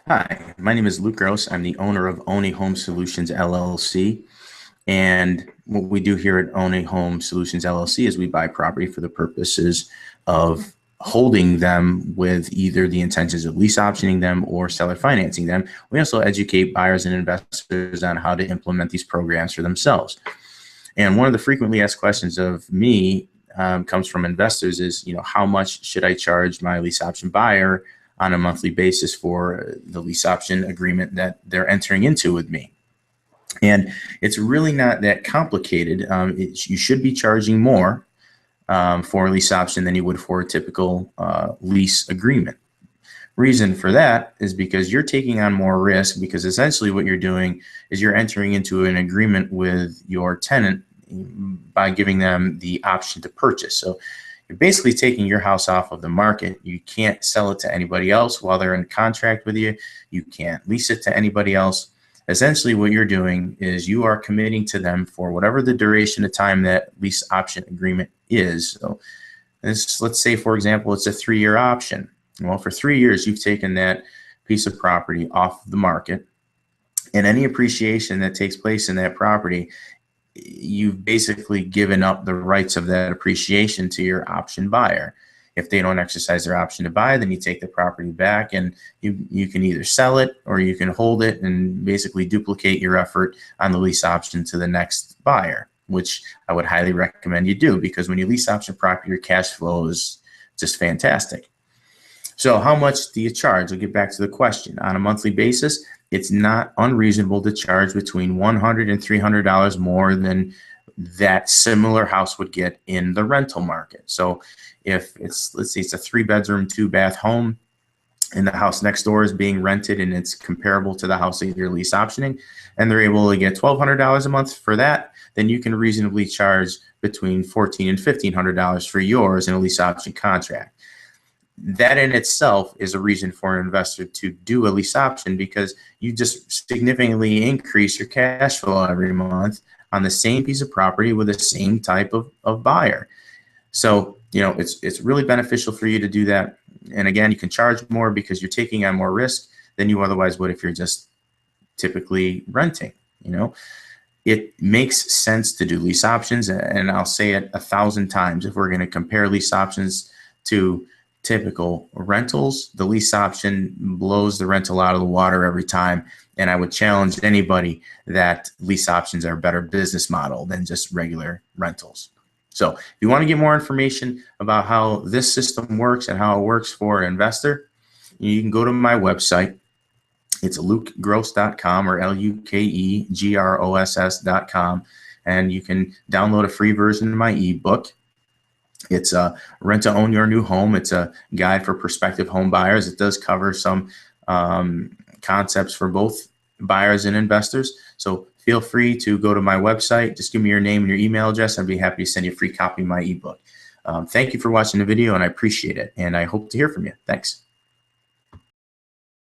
Hi, my name is Luke Gross. I'm the owner of Only Home Solutions LLC. And what we do here at Only Home Solutions LLC is we buy property for the purposes of holding them with either the intentions of lease optioning them or seller financing them. We also educate buyers and investors on how to implement these programs for themselves. And one of the frequently asked questions of me comes from investors is, how much should I charge my lease option buyer on a monthly basis for the lease option agreement that they're entering into with me? And it's really not that complicated. You should be charging more for a lease option than you would for a typical lease agreement. Reason for that is because you're taking on more risk, because essentially what you're doing is you're entering into an agreement with your tenant by giving them the option to purchase. So you're basically taking your house off of the market. You can't sell it to anybody else while they're in contract with you. You can't lease it to anybody else. Essentially what you're doing is you are committing to them for whatever the duration of time that lease option agreement is. So let's say, for example, it's a 3-year option. Well, for 3 years, you've taken that piece of property off the market, and any appreciation that takes place in that property, you've basically given up the rights of that appreciation to your option buyer. If they don't exercise their option to buy, then you take the property back, and you can either sell it or you can hold it and basically duplicate your effort on the lease option to the next buyer, which I would highly recommend you do, because when you lease option property, your cash flow is just fantastic. So how much do you charge? I'll get back to the question. On a monthly basis, it's not unreasonable to charge between $100 and $300 more than that similar house would get in the rental market. So if let's say it's a 3-bedroom, 2-bath home, and the house next door is being rented and it's comparable to the house that you're lease optioning, and they're able to get $1,200 a month for that, then you can reasonably charge between $1,400 and $1,500 for yours in a lease option contract. That in itself is a reason for an investor to do a lease option, because you just significantly increase your cash flow every month on the same piece of property with the same type of buyer. So, it's really beneficial for you to do that. And again, you can charge more because you're taking on more risk than you otherwise would if you're just typically renting. It makes sense to do lease options. And I'll say it 1,000 times. If we're going to compare lease options to typical rentals, the lease option blows the rental out of the water every time. And I would challenge anybody that lease options are a better business model than just regular rentals. So if you want to get more information about how this system works and how it works for an investor, you can go to my website. It's lukegross.com, or LUKEGROSS.com. And you can download a free version of my ebook. It's Rent to Own Your New Home. It's a guide for prospective home buyers. It does cover some concepts for both buyers and investors. So feel free to go to my website. Just give me your name and your email address. I'd be happy to send you a free copy of my ebook. Thank you for watching the video, and I appreciate it. And I hope to hear from you. Thanks.